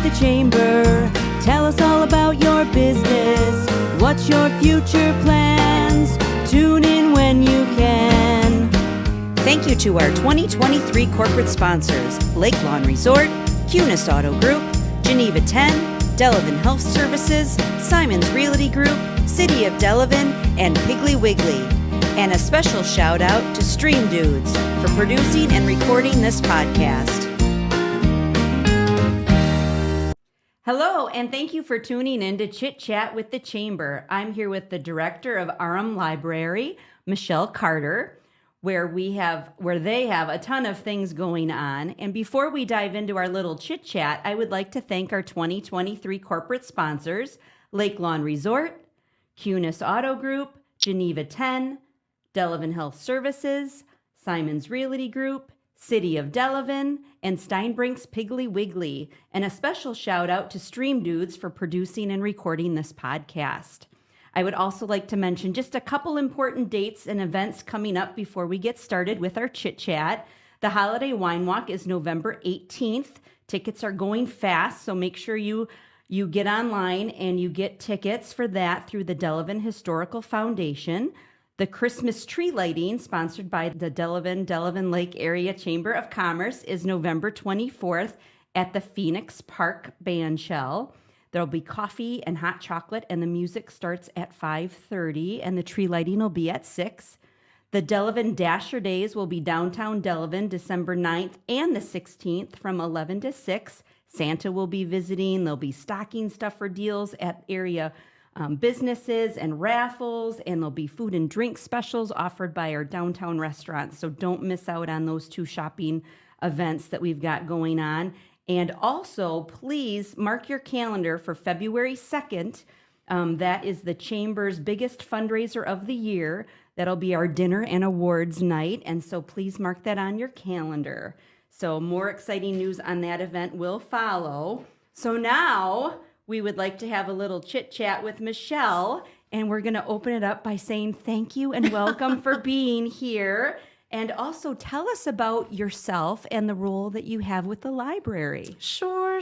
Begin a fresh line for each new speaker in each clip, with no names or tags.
the Chamber. Tell us all about your business. What's your future plans? Tune in when you can.
Thank you to our 2023 corporate sponsors, Lake Lawn Resort, Cunis Auto Group, Geneva 10, Delavan Health Services, Simon's Realty Group, City of Delavan, and Piggly Wiggly. And a special shout out to Stream Dudes for producing and recording this podcast. Hello, and thank you for tuning in to Chit Chat with the Chamber. I'm here with the director of Aram Library, Michelle Carter, where they have a ton of things going on. And before we dive into our little chit chat, I would like to thank our 2023 corporate sponsors, Lake Lawn Resort, Cunis Auto Group, Geneva 10, Delavan Health Services, Simon's Realty Group, City of Delavan, and Steinbrink's Piggly Wiggly. And a special shout out to Stream Dudes for producing and recording this podcast. I would also like to mention just a couple important dates and events coming up before we get started with our chit chat. The Holiday Wine Walk is November 18th. Tickets are going fast, so make sure you get online and you get tickets for that through the Delavan Historical Foundation. The Christmas tree lighting, sponsored by the Delavan Lake Area Chamber of Commerce, is November 24th at the Phoenix Park Bandshell. There'll be coffee and hot chocolate, and the music starts at 5:30, and the tree lighting will be at 6. The Delavan Dasher Days will be downtown Delavan, December 9th and the 16th from 11 to 6. Santa will be visiting. There'll be stocking stuffer deals at area businesses and raffles, and there'll be food and drink specials offered by our downtown restaurants. So don't miss out on those two shopping events that we've got going on. And also, please mark your calendar for February 2nd. That is the Chamber's biggest fundraiser of the year. That'll be our dinner and awards night. And so please mark that on your calendar. So more exciting news on that event will follow. So now we would like to have a little chit chat with Michelle, and we're going to open it up by saying thank you and welcome for being here. And also tell us about yourself and the role that you have with the library.
Sure.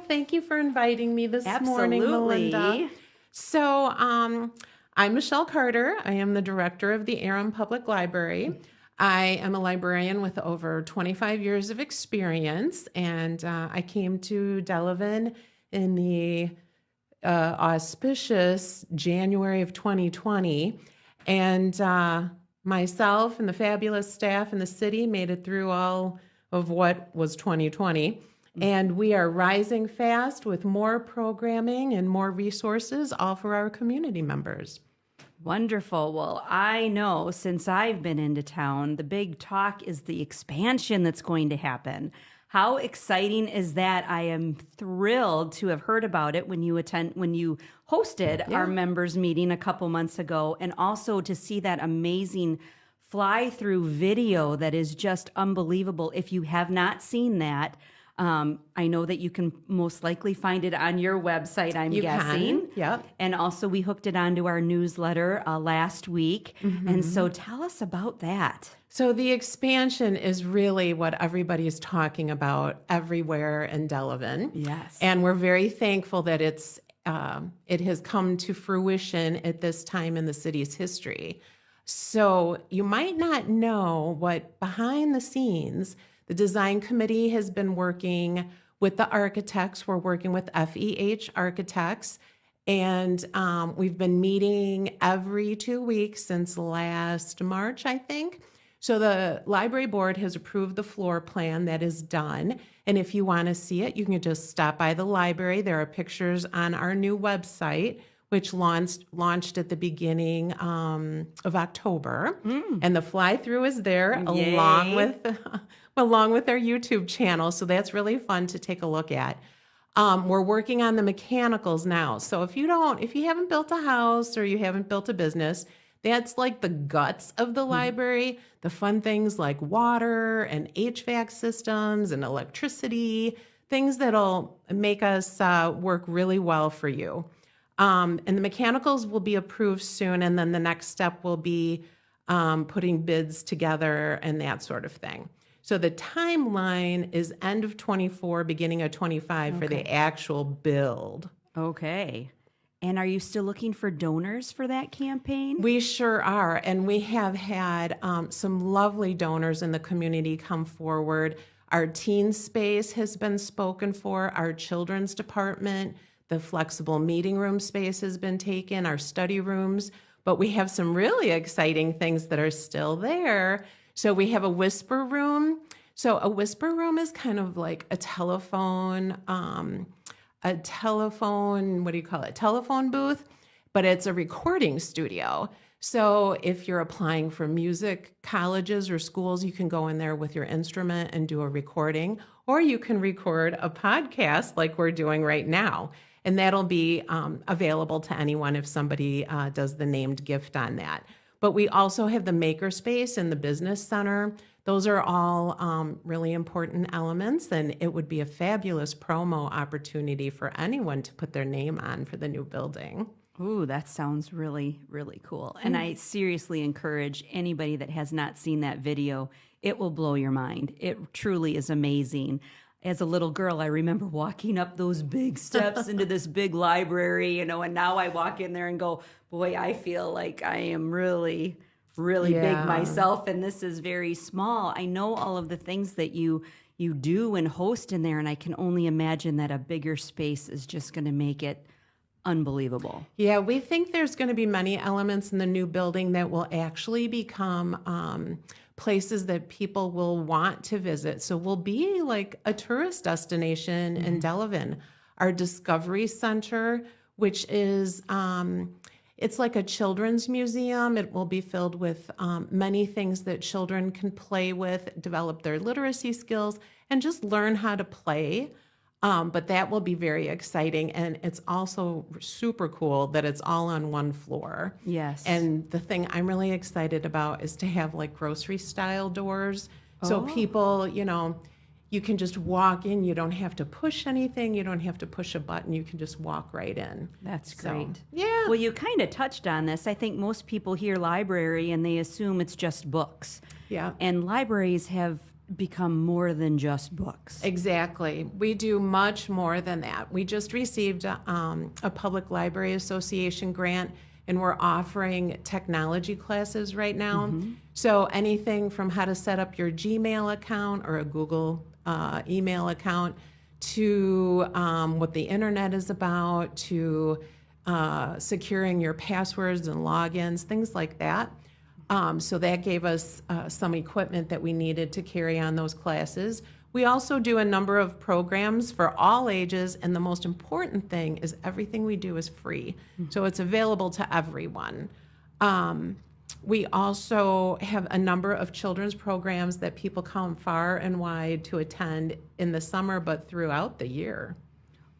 Thank you for inviting me this morning, Malinda. So I'm Michelle Carter. I am the director of the Aram Public Library. I am a librarian with over 25 years of experience, and I came to Delavan in the auspicious January of 2020. And myself and the fabulous staff in the city made it through all of what was 2020. And we are rising fast with more programming and more resources, all for our community members.
Wonderful. Well, I know since I've been into town, the big talk is the expansion that's going to happen. How exciting is that? I am thrilled to have heard about it when you hosted our members meeting a couple months ago, and also to see that amazing fly-through video that is just unbelievable. If you have not seen that, I know that you can most likely find it on your website, I'm guessing.
Yep.
And also we hooked it onto our newsletter last week. Mm-hmm. And so tell us about that.
So the expansion is really what everybody is talking about everywhere in Delavan.
Yes.
And we're very thankful that it has come to fruition at this time in the city's history. So you might not know what behind the scenes, the design committee has been working with the architects. We're working with FEH Architects, and we've been meeting every 2 weeks since last March, I think. So the library board has approved the floor plan that is done. And if you want to see it, you can just stop by the library. There are pictures on our new website, which launched at the beginning of October. And the fly-through is there along with our YouTube channel. So that's really fun to take a look at. We're working on the mechanicals now. So if you haven't built a house or you haven't built a business, that's like the guts of the library. The fun things like water and HVAC systems and electricity, things that'll make us work really well for you. And the mechanicals will be approved soon, and then the next step will be putting bids together and that sort of thing. So the timeline is end of 24, beginning of 25 for the actual build.
Okay. And are you still looking for donors for that campaign?
We sure are. And we have had some lovely donors in the community come forward. Our teen space has been spoken for, our children's department, the flexible meeting room space has been taken, our study rooms. But we have some really exciting things that are still there. So we have a whisper room. So a whisper room is kind of like a telephone, what do you call it? Telephone booth, but it's a recording studio. So if you're applying for music colleges or schools, you can go in there with your instrument and do a recording, or you can record a podcast like we're doing right now. And that'll be available to anyone if somebody does the named gift on that. But we also have the makerspace and the business center. Those are all really important elements, and it would be a fabulous promo opportunity for anyone to put their name on for the new building.
Ooh, that sounds really, really cool. And I seriously encourage anybody that has not seen that video, it will blow your mind. It truly is amazing. As a little girl, I remember walking up those big steps into this big library, and now I walk in there and go, boy, I feel like I am really, really big myself, and this is very small. I know all of the things that you do and host in there, and I can only imagine that a bigger space is just going to make it unbelievable.
Yeah, we think there's going to be many elements in the new building that will actually become places that people will want to visit. So we'll be like a tourist destination in Delavan. Our Discovery Center, which is it's like a children's museum. It will be filled with many things that children can play with, develop their literacy skills, and just learn how to play. But that will be very exciting. And it's also super cool that it's all on one floor.
Yes.
And the thing I'm really excited about is to have like grocery style doors. So people, you can just walk in. You don't have to push anything. You don't have to push a button. You can just walk right in.
That's great.
Yeah.
Well, you kind of touched on this. I think most people hear library and they assume it's just books.
Yeah.
And libraries have become more than just books.
Exactly. We do much more than that. We just received a Public Library Association grant, and we're offering technology classes right now. So anything from how to set up your Gmail account or a Google email account to what the internet is about, to securing your passwords and logins, things like that. So that gave us some equipment that we needed to carry on those classes. We also do a number of programs for all ages, and the most important thing is everything we do is free. So it's available to everyone. We also have a number of children's programs that people come far and wide to attend in the summer, but throughout the year.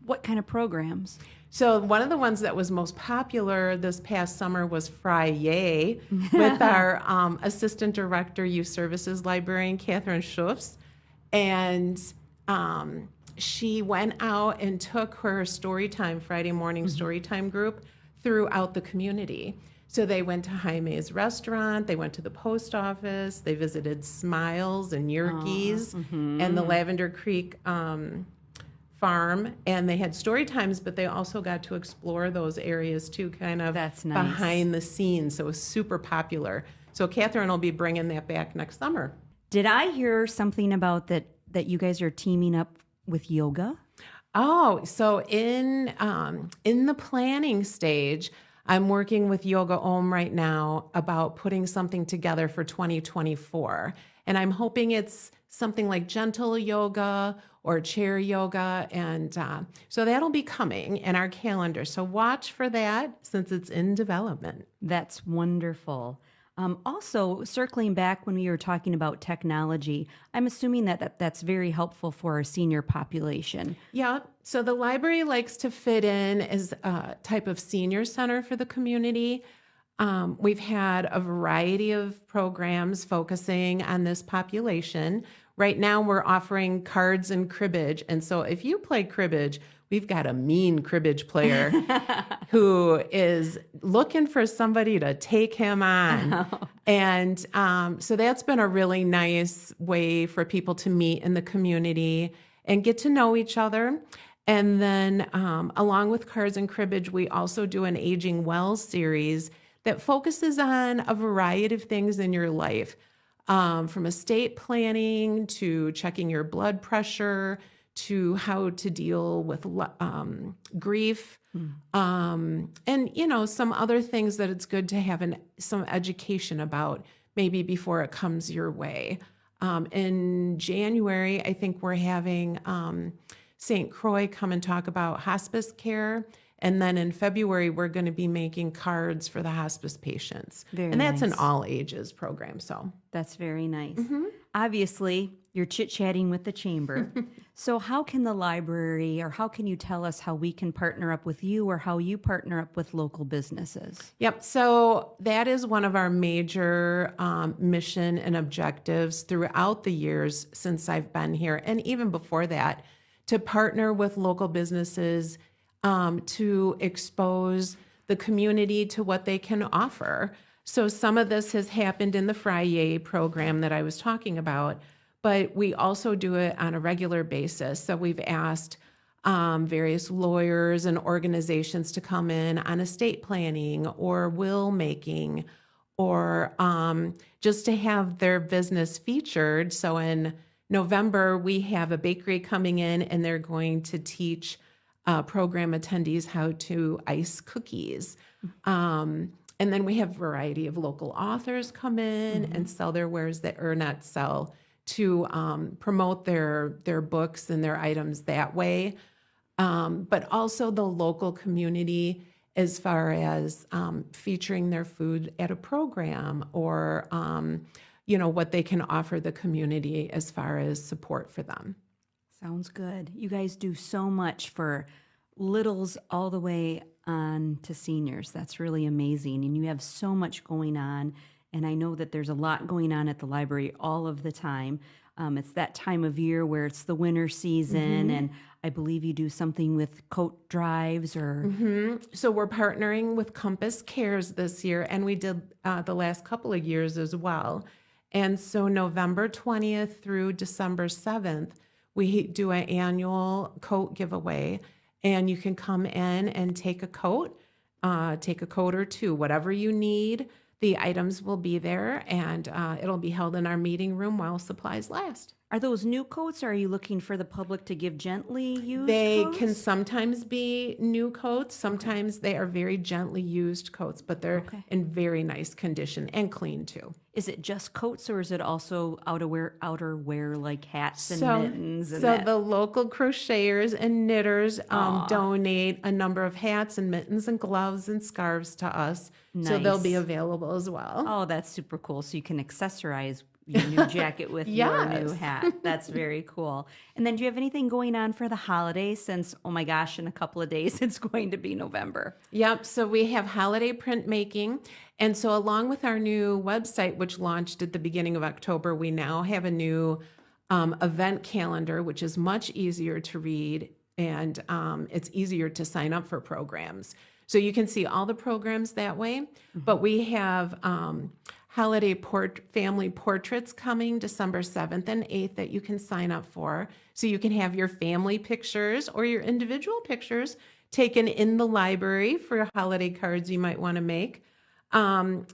What kind of programs?
So one of the ones that was most popular this past summer was Friday with our Assistant Director, Youth Services Librarian, Catherine Schufs. And she went out and took her Storytime, Friday morning Storytime group throughout the community. So they went to Jaime's restaurant, they went to the post office, they visited Smiles and Yerkes and the Lavender Creek farm, and they had story times, but they also got to explore those areas too, kind of
That's nice.
behind the scenes. So it was super popular. So Catherine will be bringing that back next summer.
Did I hear something about that you guys are teaming up with yoga?
Oh, so in the planning stage, I'm working with Yoga Om right now about putting something together for 2024. And I'm hoping it's something like gentle yoga or chair yoga. And so that'll be coming in our calendar. So watch for that since it's in development.
That's wonderful. Also, circling back when we were talking about technology, I'm assuming that's very helpful for our senior population.
Yeah. So the library likes to fit in as a type of senior center for the community. We've had a variety of programs focusing on this population. Right now, we're offering cards and cribbage. And so if you play cribbage, we've got a mean cribbage player who is looking for somebody to take him on. And so that's been a really nice way for people to meet in the community and get to know each other. And then along with Cards and Cribbage, we also do an Aging Well series that focuses on a variety of things in your life, from estate planning to checking your blood pressure to how to deal with grief, and, you know, some other things that it's good to have some education about maybe before it comes your way. In January, I think we're having St. Croix come and talk about hospice care. And then in February, we're going to be making cards for the hospice patients. And that's an all ages program. So
that's very nice. Obviously, you're chit-chatting with the chamber. So how can the library, or how can you tell us how we can partner up with you, or how you partner up with local businesses?
Yep. So that is one of our major mission and objectives throughout the years since I've been here, and even before that, to partner with local businesses to expose the community to what they can offer. So some of this has happened in the Friday program that I was talking about, but we also do it on a regular basis. So we've asked various lawyers and organizations to come in on estate planning or will making, or just to have their business featured. So in November, we have a bakery coming in, and they're going to teach program attendees how to ice cookies. And then we have a variety of local authors come in and sell their wares that, or not sell, to promote their books and their items that way. But also the local community as far as featuring their food at a program, or, you know, what they can offer the community as far as support for them.
Sounds good. You guys do so much for littles all the way on to seniors. That's really amazing. And you have so much going on. And I know that there's a lot going on at the library all of the time. It's that time of year where it's the winter season, and I believe you do something with coat drives or...
So we're partnering with Compass Cares this year, and we did the last couple of years as well. And so November 20th through December 7th, we do an annual coat giveaway, and you can come in and take a coat or two, whatever you need. The items will be there, and it'll be held in our meeting room while supplies last.
Are those new coats, or are you looking for the public to give gently used
They
coats?
can sometimes be new coats. Sometimes they are very gently used coats, but they're in very nice condition and clean too.
Is it just coats, or is it also outerwear like hats and mittens? And
so the local crocheters and knitters donate a number of hats and mittens and gloves and scarves to us. So they'll be available as well.
Oh, that's super cool. So you can accessorize your new jacket with your new hat. That's very cool. And then do you have anything going on for the holidays, since, oh my gosh, in a couple of days it's going to be November?
Yep. So we have holiday printmaking. And so along with our new website, which launched at the beginning of October, we now have a new event calendar, which is much easier to read, and it's easier to sign up for programs. So you can see all the programs that way. But we have holiday family portraits coming December 7th and 8th that you can sign up for. So you can have your family pictures or your individual pictures taken in the library for holiday cards you might want to make.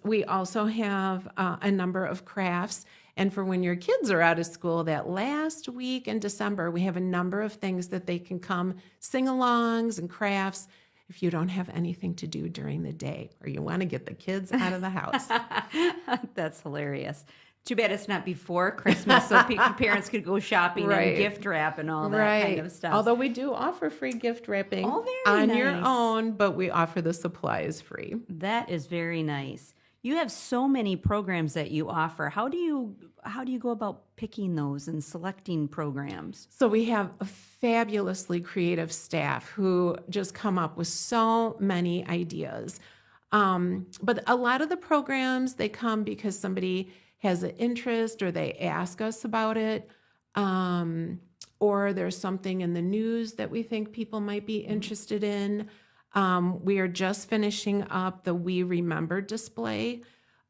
We also have a number of crafts. And for when your kids are out of school, that last week in December, we have a number of things that they can come sing-alongs and crafts if you don't have anything to do during the day, or you want to get the kids out of the house.
That's hilarious. Too bad it's not before Christmas, so parents could go shopping and gift wrap and all that kind of stuff.
Although we do offer free gift wrapping on your own, but we offer the supplies free.
That is very nice. You have so many programs that you offer. How do you go about picking those and selecting programs?
So we have a fabulously creative staff who just come up with so many ideas. But a lot of the programs, they come because somebody has an interest or they ask us about it. or there's something in the news that we think people might be interested in. We are just finishing up the We Remember display,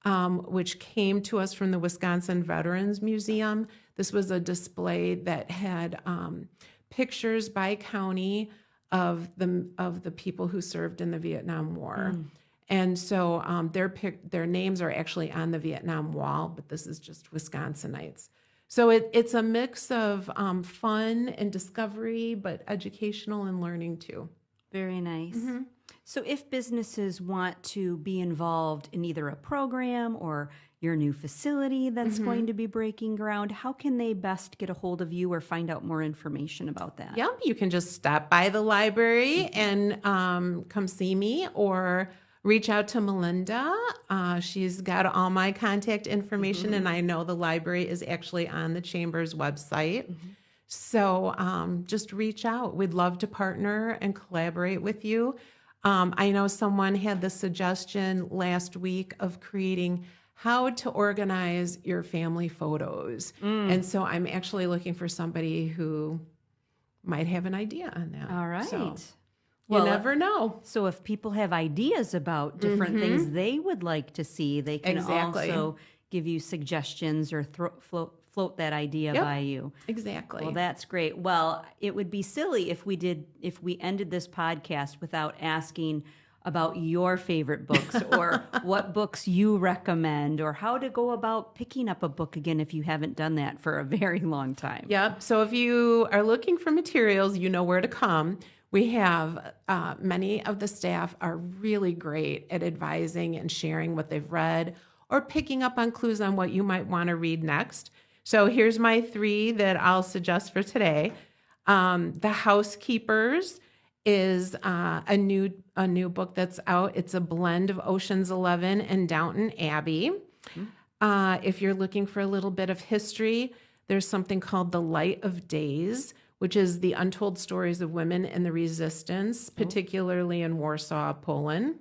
which came to us from the Wisconsin Veterans Museum. This was a display that had pictures by county of the people who served in the Vietnam War. And so their names are actually on the Vietnam Wall, but this is just Wisconsinites. So it's a mix of fun and discovery, but educational and learning too.
Very nice. So if businesses want to be involved in either a program or your new facility that's going to be breaking ground, how can they best get a hold of you or find out more information about that?
Yep, you can just stop by the library and come see me, or reach out to Malinda. She's got all my contact information, and I know the library is actually on the Chamber's website. So just reach out. We'd love to partner and collaborate with you. I know someone had the suggestion last week of creating how to organize your family photos. And so I'm actually looking for somebody who might have an idea on that.
All right.
So,
Well,
you never know.
So if people have ideas about different things they would like to see, they can
Exactly.
also give you suggestions or float that idea by you.
Exactly.
Well, that's great. Well, it would be silly if we ended this podcast without asking about your favorite books or what books you recommend or how to go about picking up a book again if you haven't done that for a very long time.
Yep. So if you are looking for materials, you know where to come. We have many of the staff are really great at advising and sharing what they've read or picking up on clues on what you might want to read next. So here's my 3 that I'll suggest for today. The Housekeepers is a new book that's out. It's a blend of Ocean's 11 and Downton Abbey. If you're looking for a little bit of history, there's something called The Light of Days, which is the untold stories of women in the resistance, particularly in Warsaw, Poland.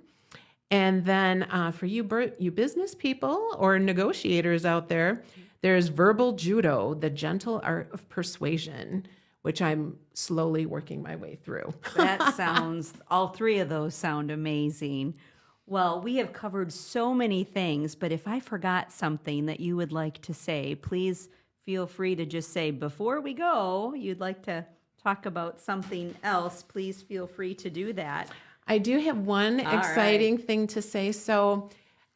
And then for you business people or negotiators out there, there's Verbal Judo, The Gentle Art of Persuasion, which I'm slowly working my way through.
That sounds, all 3 of those sound amazing. Well, we have covered so many things, but if I forgot something that you would like to say, please feel free to just say, before we go, you'd like to talk about something else, please feel free to do that.
I do have one exciting thing to say. So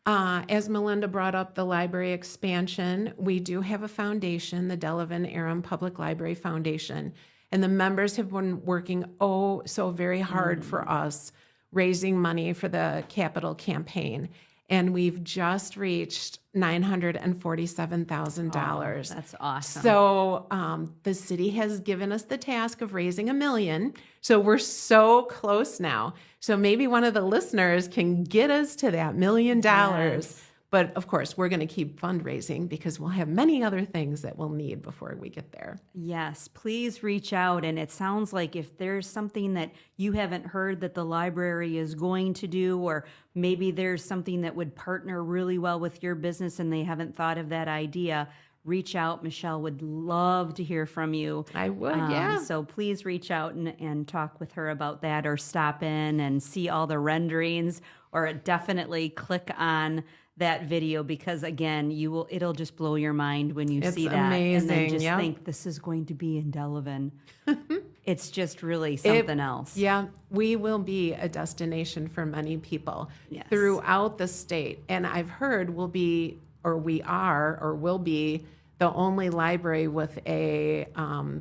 as Malinda brought up the library expansion, we do have a foundation, the Delavan-Aram Public Library Foundation. And the members have been working so very hard for us, raising money for the capital campaign. And we've just reached $947,000.
That's awesome.
So the city has given us the task of raising $1 million. So we're so close now. So maybe one of the listeners can get us to that $1 million.
Yes.
But of course, we're going to keep fundraising because we'll have many other things that we'll need before we get there.
Yes, please reach out. And it sounds like if there's something that you haven't heard that the library is going to do, or maybe there's something that would partner really well with your business and they haven't thought of that idea, reach out. Michelle would love to hear from you.
I would, yeah.
So please reach out and talk with her about that, or stop in and see all the renderings, or definitely click on that video, because again, it'll just blow your mind when you see that.
Amazing.
And then just
Yep.
think this is going to be in Delavan. It's just really something else.
Yeah, we will be a destination for many people
Yes.
throughout the state. And I've heard we will be the only library with a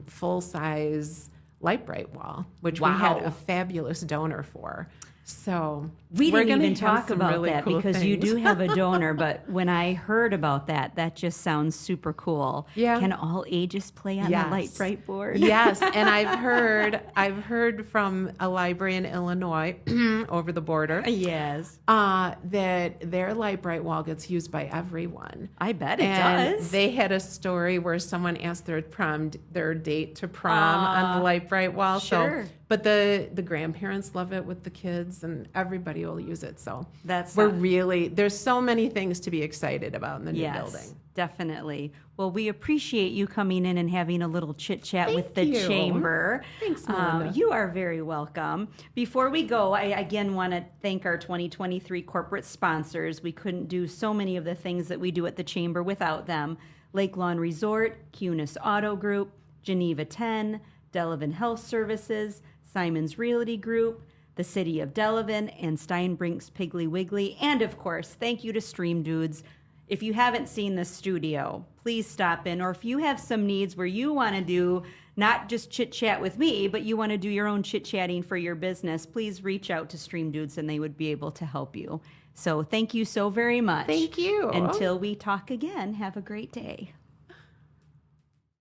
full-size light bright wall, which we had a fabulous donor for. So
We
we're
didn't
gonna
even
have
talk
some
about
really
that
cool
because you
things.
do have a donor, but when I heard about that, that just sounds super cool.
Yeah.
Can all ages play on
Yes.
the light bright board?
Yes, and I've heard from a library in Illinois over the border.
Yes.
That their light bright wall gets used by everyone.
I bet it
And
does.
they had a story where someone asked their date to prom on the light bright wall.
Sure.
But the grandparents love it with the kids, and everybody will use it. So
That's
there's so many things to be excited about in the new
Yes,
building.
definitely. Well, we appreciate you coming in and having a little chit chat with the
you.
Chamber.
Thanks, Malinda.
You are very welcome. Before we go, I again want to thank our 2023 corporate sponsors. We couldn't do so many of the things that we do at the Chamber without them. Lake Lawn Resort, Cunis Auto Group, Geneva 10, Delavan Health Services, Simon's Realty Group, the City of Delavan, and Steinbrink's Piggly Wiggly. And of course, thank you to Stream Dudes. If you haven't seen the studio, please stop in. Or if you have some needs where you want to do not just chit chat with me, but you want to do your own chit chatting for your business, please reach out to Stream Dudes and they would be able to help you. So thank you so very much.
Thank you.
Until we talk again, have a great day.